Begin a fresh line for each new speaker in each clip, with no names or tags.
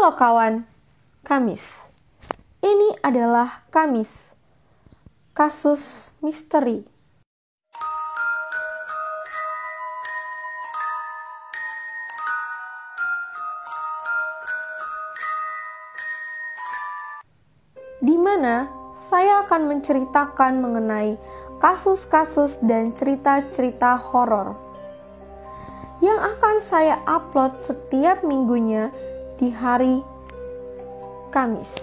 Halo kawan, Kamis. Ini adalah Kamis, kasus misteri. Di mana saya akan menceritakan mengenai kasus-kasus dan cerita-cerita horor yang akan saya upload setiap minggunya di hari Kamis.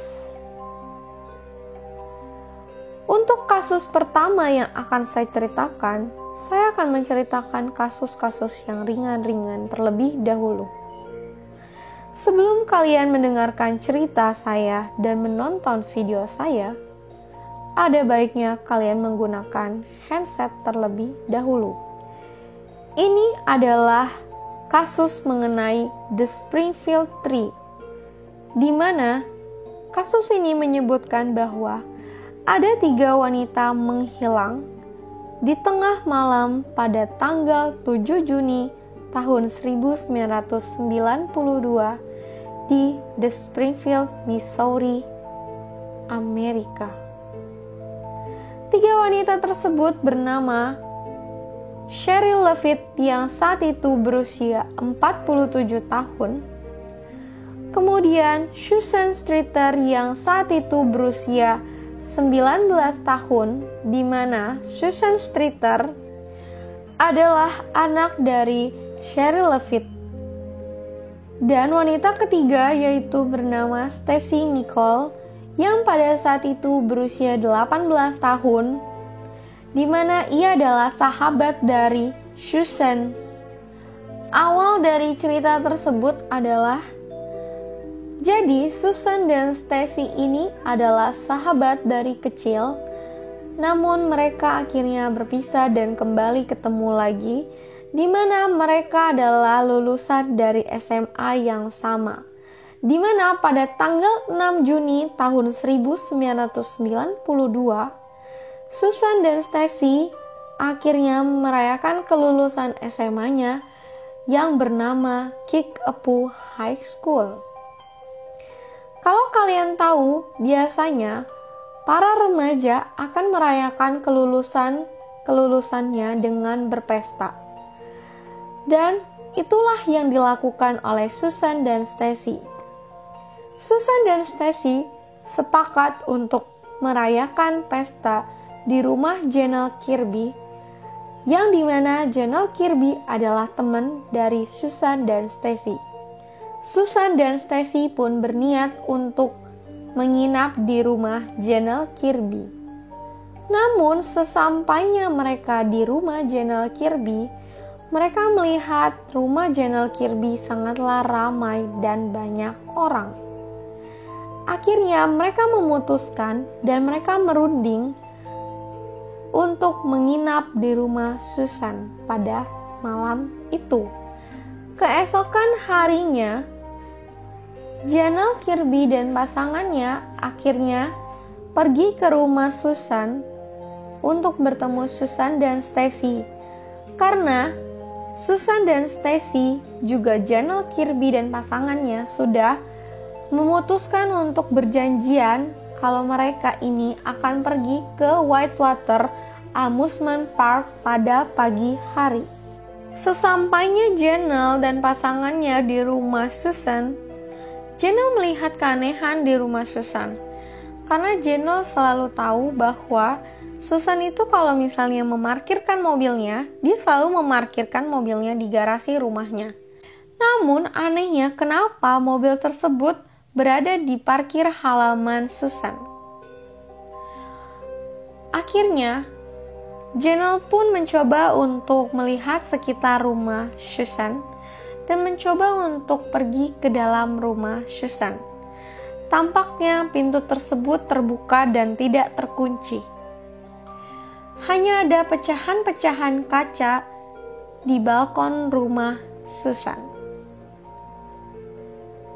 Untuk kasus pertama yang akan saya ceritakan, saya akan menceritakan kasus-kasus yang ringan-ringan terlebih dahulu. Sebelum kalian mendengarkan cerita saya dan menonton video saya, ada baiknya kalian menggunakan handset terlebih dahulu. Ini adalah kasus mengenai The Springfield Tree, di mana kasus ini menyebutkan bahwa ada 3 wanita menghilang di tengah malam pada tanggal 7 Juni tahun 1992 di The Springfield, Missouri, Amerika. 3 wanita tersebut bernama Cheryl Leavitt yang saat itu berusia 47 tahun, kemudian Susan Streeter yang saat itu berusia 19 tahun, di mana Susan Streeter adalah anak dari Cheryl Leavitt. Dan wanita ketiga yaitu bernama Stacy Nicole yang pada saat itu berusia 18 tahun, di mana ia adalah sahabat dari Susan. Awal dari cerita tersebut adalah, jadi Susan dan Stacy ini adalah sahabat dari kecil, namun mereka akhirnya berpisah dan kembali ketemu lagi, di mana mereka adalah lulusan dari SMA yang sama, di mana pada tanggal 6 Juni tahun 1992, Susan dan Stacy akhirnya merayakan kelulusan SMA-nya yang bernama Kickapoo High School. Kalau kalian tahu, biasanya para remaja akan merayakan kelulusannya dengan berpesta. Dan itulah yang dilakukan oleh Susan dan Stacy. Susan dan Stacy sepakat untuk merayakan pesta di rumah Janelle Kirby, yang dimana Janelle Kirby adalah teman dari Susan dan Stacy. Susan dan Stacy pun berniat untuk menginap di rumah Janelle Kirby. Namun sesampainya mereka di rumah Janelle Kirby, mereka melihat rumah Janelle Kirby sangatlah ramai dan banyak orang. Akhirnya mereka memutuskan dan mereka merunding untuk menginap di rumah Susan pada malam itu. Keesokan harinya, Janelle Kirby dan pasangannya akhirnya pergi ke rumah Susan untuk bertemu Susan dan Stacy. Karena Susan dan Stacy juga Janelle Kirby dan pasangannya sudah memutuskan untuk berjanjian kalau mereka ini akan pergi ke Whitewater Amusement Park pada pagi hari. Sesampainya Janelle dan pasangannya di rumah Susan, Janelle melihat keanehan di rumah Susan. Karena Janelle selalu tahu bahwa Susan itu kalau misalnya memarkirkan mobilnya, dia selalu memarkirkan mobilnya di garasi rumahnya. Namun anehnya kenapa mobil tersebut berada di parkir halaman Susan. Akhirnya, Janelle pun mencoba untuk melihat sekitar rumah Susan dan mencoba untuk pergi ke dalam rumah Susan. Tampaknya pintu tersebut terbuka dan tidak terkunci. Hanya ada pecahan-pecahan kaca di balkon rumah Susan.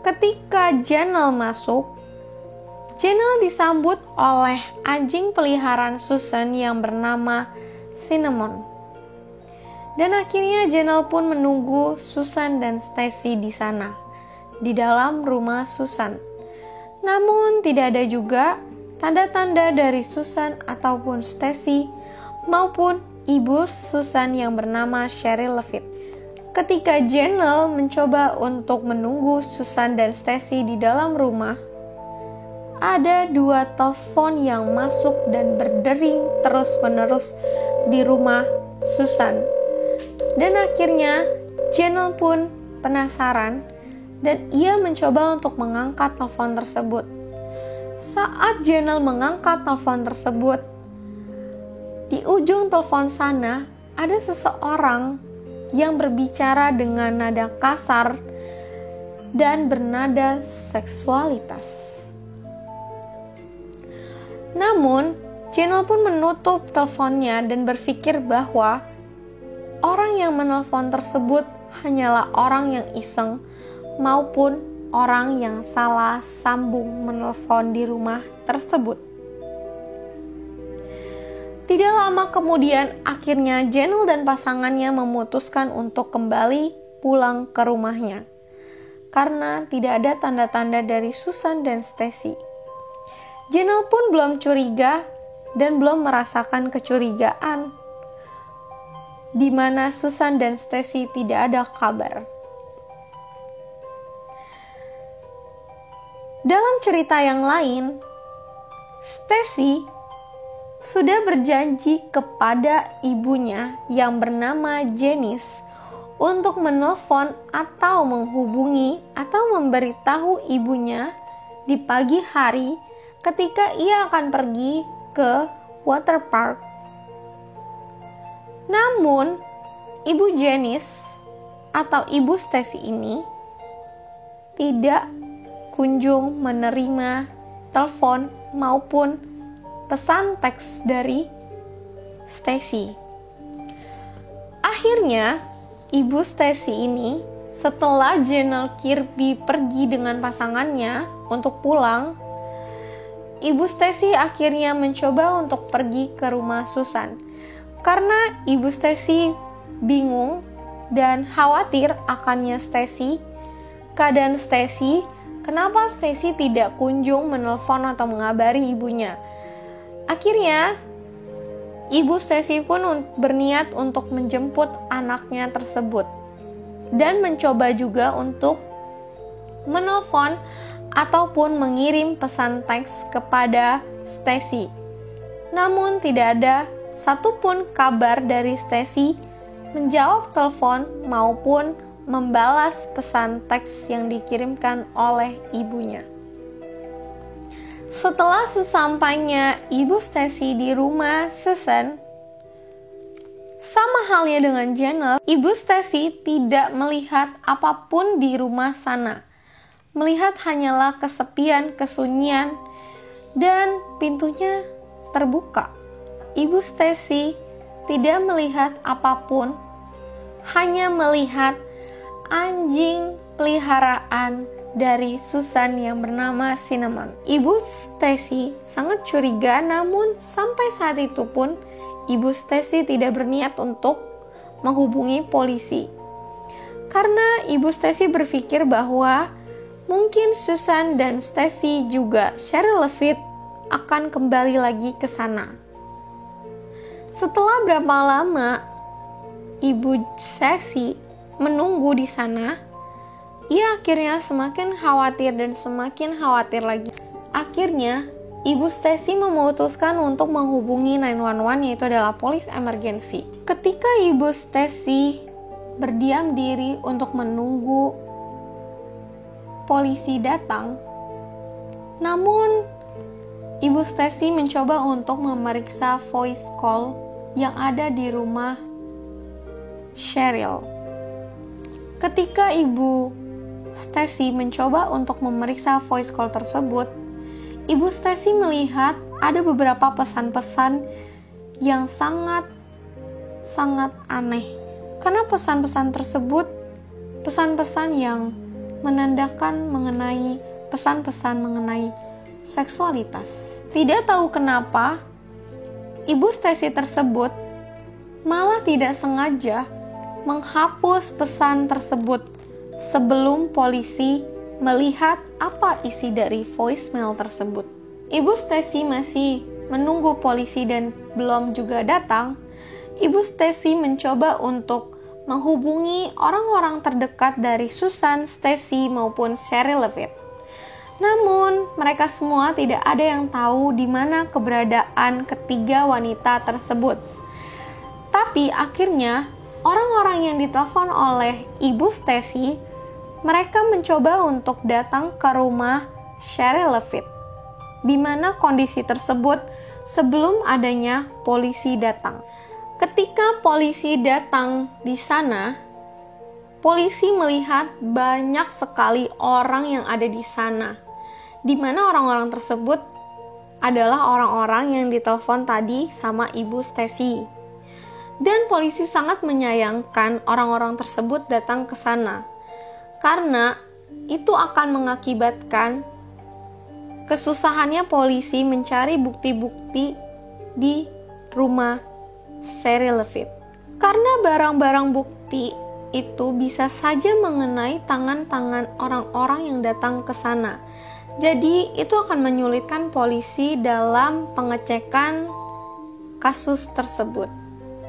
Ketika Janelle masuk, Janelle disambut oleh anjing peliharaan Susan yang bernama Cinnamon. Dan akhirnya Janelle pun menunggu Susan dan Stacy di sana. di dalam rumah Susan. Namun tidak ada juga tanda-tanda dari Susan ataupun Stacy maupun ibu Susan yang bernama Cheryl Leavitt. Ketika Janelle mencoba untuk menunggu Susan dan Stacy di dalam rumah, ada 2 telepon yang masuk dan berdering terus-menerus di rumah Susan. Dan akhirnya Janelle pun penasaran dan ia mencoba untuk mengangkat telepon tersebut. Saat Janelle mengangkat telepon tersebut, di ujung telepon sana ada seseorang yang berbicara dengan nada kasar dan bernada seksualitas. Namun, Janelle pun menutup teleponnya dan berpikir bahwa orang yang menelpon tersebut hanyalah orang yang iseng maupun orang yang salah sambung menelpon di rumah tersebut. Tidak lama kemudian, akhirnya Janelle dan pasangannya memutuskan untuk kembali pulang ke rumahnya karena tidak ada tanda-tanda dari Susan dan Stacy. Janelle pun belum curiga dan belum merasakan kecurigaan di mana Susan dan Stacy tidak ada kabar. Dalam cerita yang lain, Stacy sudah berjanji kepada ibunya yang bernama Janice untuk menelpon atau menghubungi atau memberitahu ibunya di pagi hari ketika ia akan pergi ke water park. Namun, ibu Janice atau ibu Stacy ini tidak kunjung menerima telepon maupun pesan teks dari Stacy. Akhirnya, ibu Stacy ini setelah Janelle Kirby pergi dengan pasangannya untuk pulang, ibu Stacy akhirnya mencoba untuk pergi ke rumah Susan. Karena ibu Stacy bingung dan khawatir akannya Stacy, keadaan Stacy, kenapa Stacy tidak kunjung menelpon atau mengabari ibunya. Akhirnya, ibu Stacy pun berniat untuk menjemput anaknya tersebut dan mencoba juga untuk menelpon ataupun mengirim pesan teks kepada Stacy. Namun tidak ada satupun kabar dari Stacy menjawab telepon maupun membalas pesan teks yang dikirimkan oleh ibunya. Setelah sesampainya ibu Stacy di rumah Susan, sama halnya dengan Janelle, ibu Stacy tidak melihat apapun di rumah sana. Melihat hanyalah kesepian, kesunyian, dan pintunya terbuka. Ibu Stacy tidak melihat apapun, hanya melihat anjing peliharaan dari Susan yang bernama Cinnamon. Ibu Stacy sangat curiga, namun sampai saat itu pun ibu Stacy tidak berniat untuk menghubungi polisi. Karena ibu Stacy berpikir bahwa mungkin Susan dan Stacy juga Cheryl Leavitt akan kembali lagi ke sana. Setelah berapa lama ibu Stacy menunggu di sana, ia akhirnya semakin khawatir dan semakin khawatir lagi. Akhirnya, ibu Stacy memutuskan untuk menghubungi 911, yaitu adalah police emergency. Ketika ibu Stacy berdiam diri untuk menunggu polisi datang, namun ibu Stacy mencoba untuk memeriksa voice call yang ada di rumah Cheryl. Ketika ibu Stacy mencoba untuk memeriksa voice call tersebut, ibu Stacy melihat ada beberapa pesan-pesan yang sangat aneh. Karena pesan-pesan tersebut pesan-pesan yang menandakan mengenai pesan-pesan mengenai seksualitas. Tidak tahu kenapa, ibu Stacy tersebut malah tidak sengaja menghapus pesan tersebut sebelum polisi melihat apa isi dari voicemail tersebut. Ibu Stacy masih menunggu polisi dan belum juga datang. Ibu Stacy mencoba untuk menghubungi orang-orang terdekat dari Susan, Stacy maupun Sherry Levitt. Namun, mereka semua tidak ada yang tahu di mana keberadaan ketiga wanita tersebut. Tapi akhirnya, orang-orang yang ditelepon oleh Ibu Stacy, mereka mencoba untuk datang ke rumah Sherry Levitt, di mana kondisi tersebut sebelum adanya polisi datang. Ketika polisi datang di sana, polisi melihat banyak sekali orang yang ada di sana, di mana orang-orang tersebut adalah orang-orang yang ditelepon tadi sama Ibu Stacy. Dan polisi sangat menyayangkan orang-orang tersebut datang ke sana, karena itu akan mengakibatkan kesusahannya polisi mencari bukti-bukti di rumah Sherry Levitt. Karena barang-barang bukti itu bisa saja mengenai tangan-tangan orang-orang yang datang ke sana. Jadi itu akan menyulitkan polisi dalam pengecekan kasus tersebut.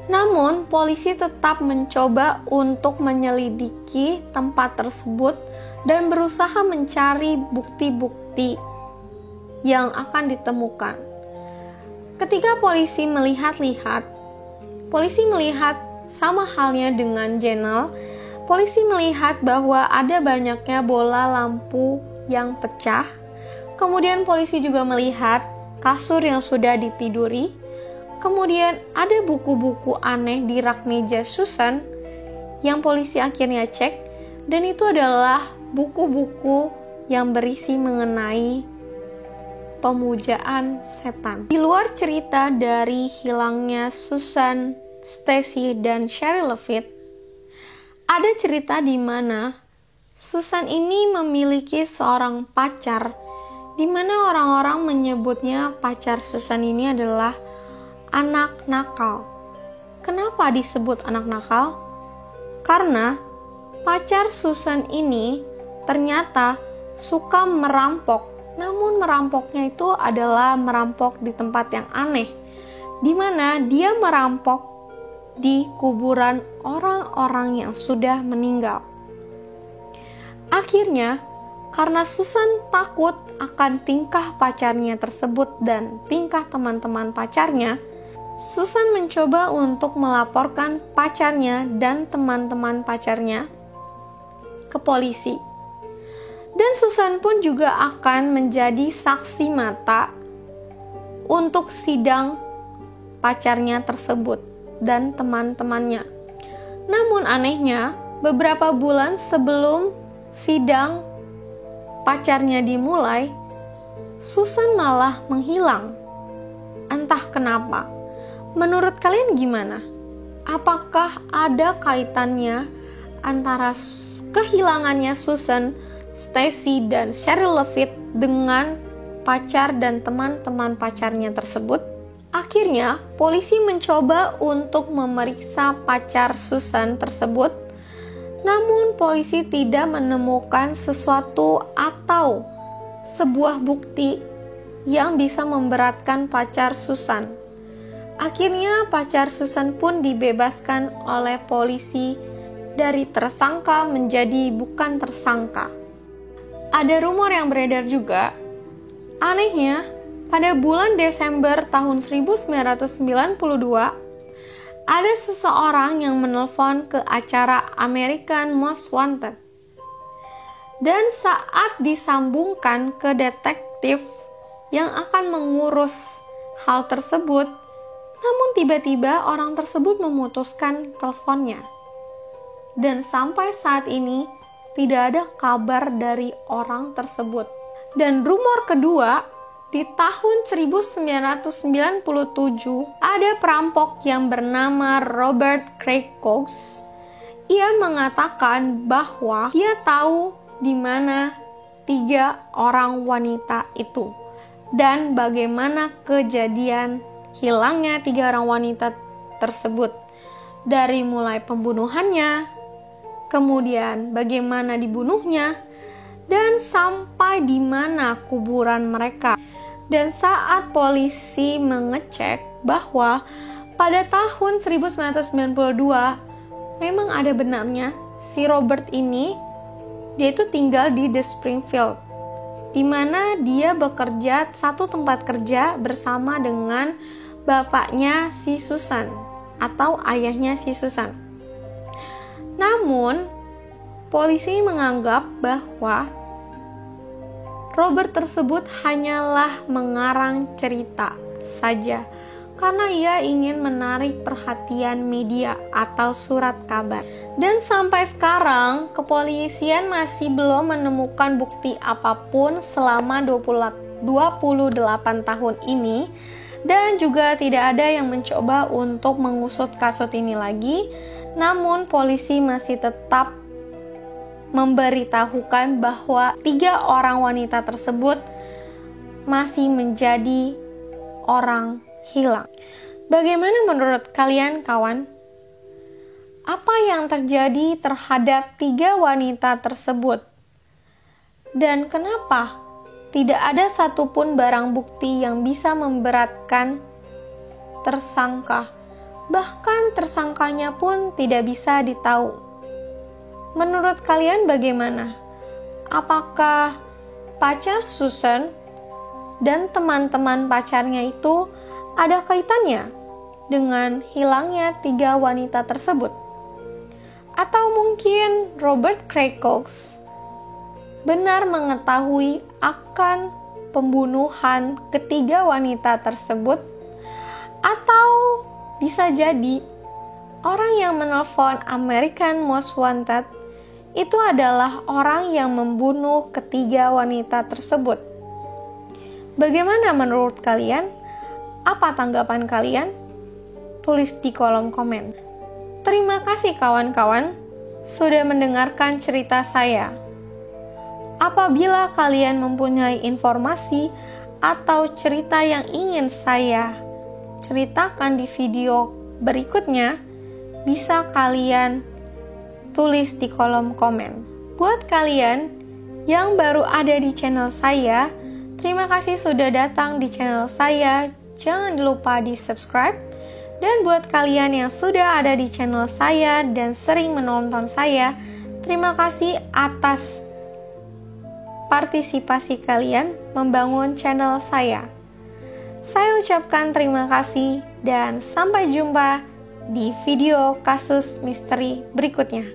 Namun, polisi tetap mencoba untuk menyelidiki tempat tersebut dan berusaha mencari bukti-bukti yang akan ditemukan. Ketika polisi melihat-lihat, polisi melihat sama halnya dengan Janelle. Polisi melihat bahwa ada banyaknya bola lampu yang pecah. Kemudian polisi juga melihat kasur yang sudah ditiduri. Kemudian ada buku-buku aneh di rak meja Susan yang polisi akhirnya cek, dan itu adalah buku-buku yang berisi mengenai pemujaan setan. Di luar cerita dari hilangnya Susan, Stacy, dan Sherry Levitt, ada cerita di mana Susan ini memiliki seorang pacar, di mana orang-orang menyebutnya pacar Susan ini adalah anak nakal. Kenapa disebut anak nakal? Karena pacar Susan ini ternyata suka merampok. Namun merampoknya itu adalah merampok di tempat yang aneh, di mana dia merampok di kuburan orang-orang yang sudah meninggal. Akhirnya, karena Susan takut akan tingkah pacarnya tersebut dan tingkah teman-teman pacarnya, Susan mencoba untuk melaporkan pacarnya dan teman-teman pacarnya ke polisi. Dan Susan pun juga akan menjadi saksi mata untuk sidang pacarnya tersebut dan teman-temannya. Namun anehnya, beberapa bulan sebelum sidang pacarnya dimulai, Susan malah menghilang. Entah kenapa. Menurut kalian gimana? Apakah ada kaitannya antara kehilangannya Susan, Stacy, dan Sherry Levitt dengan pacar dan teman-teman pacarnya tersebut? Akhirnya, polisi mencoba untuk memeriksa pacar Susan tersebut, namun polisi tidak menemukan sesuatu atau sebuah bukti yang bisa memberatkan pacar Susan. Akhirnya pacar Susan pun dibebaskan oleh polisi dari tersangka menjadi bukan tersangka. Ada rumor yang beredar juga. Anehnya, pada bulan Desember tahun 1992, ada seseorang yang menelpon ke acara American Most Wanted. Dan saat disambungkan ke detektif yang akan mengurus hal tersebut, namun tiba-tiba orang tersebut memutuskan teleponnya. Dan sampai saat ini tidak ada kabar dari orang tersebut. Dan rumor kedua, di tahun 1997 ada perampok yang bernama Robert Craig Cox. Ia mengatakan bahwa dia tahu di mana 3 orang wanita itu dan bagaimana kejadian hilangnya 3 orang wanita tersebut, dari mulai pembunuhannya, kemudian bagaimana dibunuhnya, dan sampai di mana kuburan mereka. Dan saat polisi mengecek bahwa pada tahun 1992 memang ada benarnya si Robert ini, dia itu tinggal di The Springfield, di mana dia bekerja satu tempat kerja bersama dengan bapaknya si Susan atau ayahnya si Susan. Namun, polisi menganggap bahwa Robert tersebut hanyalah mengarang cerita saja karena ia ingin menarik perhatian media atau surat kabar. Dan sampai sekarang, kepolisian masih belum menemukan bukti apapun selama 28 tahun ini, dan juga tidak ada yang mencoba untuk mengusut kasus ini lagi. Namun polisi masih tetap memberitahukan bahwa 3 orang wanita tersebut masih menjadi orang hilang. Bagaimana menurut kalian, kawan? Apa yang terjadi terhadap 3 wanita tersebut? Dan kenapa tidak ada satupun barang bukti yang bisa memberatkan tersangka? Bahkan tersangkanya pun tidak bisa ditahu. Menurut kalian bagaimana? Apakah pacar Susan dan teman-teman pacarnya itu ada kaitannya dengan hilangnya 3 wanita tersebut? Atau mungkin Robert Craig Cox benar mengetahui akan pembunuhan ketiga wanita tersebut? Atau bisa jadi orang yang menelpon American Most Wanted itu adalah orang yang membunuh ketiga wanita tersebut. Bagaimana menurut kalian? Apa tanggapan kalian? Tulis di kolom komen. Terima kasih kawan-kawan sudah mendengarkan cerita saya. Apabila kalian mempunyai informasi atau cerita yang ingin saya ceritakan di video berikutnya, bisa kalian tulis di kolom komen. Buat kalian yang baru ada di channel saya, terima kasih sudah datang di channel saya. Jangan lupa di subscribe. Dan buat kalian yang sudah ada di channel saya dan sering menonton saya, terima kasih atas partisipasi kalian membangun channel saya. Saya ucapkan terima kasih dan sampai jumpa di video kasus misteri berikutnya.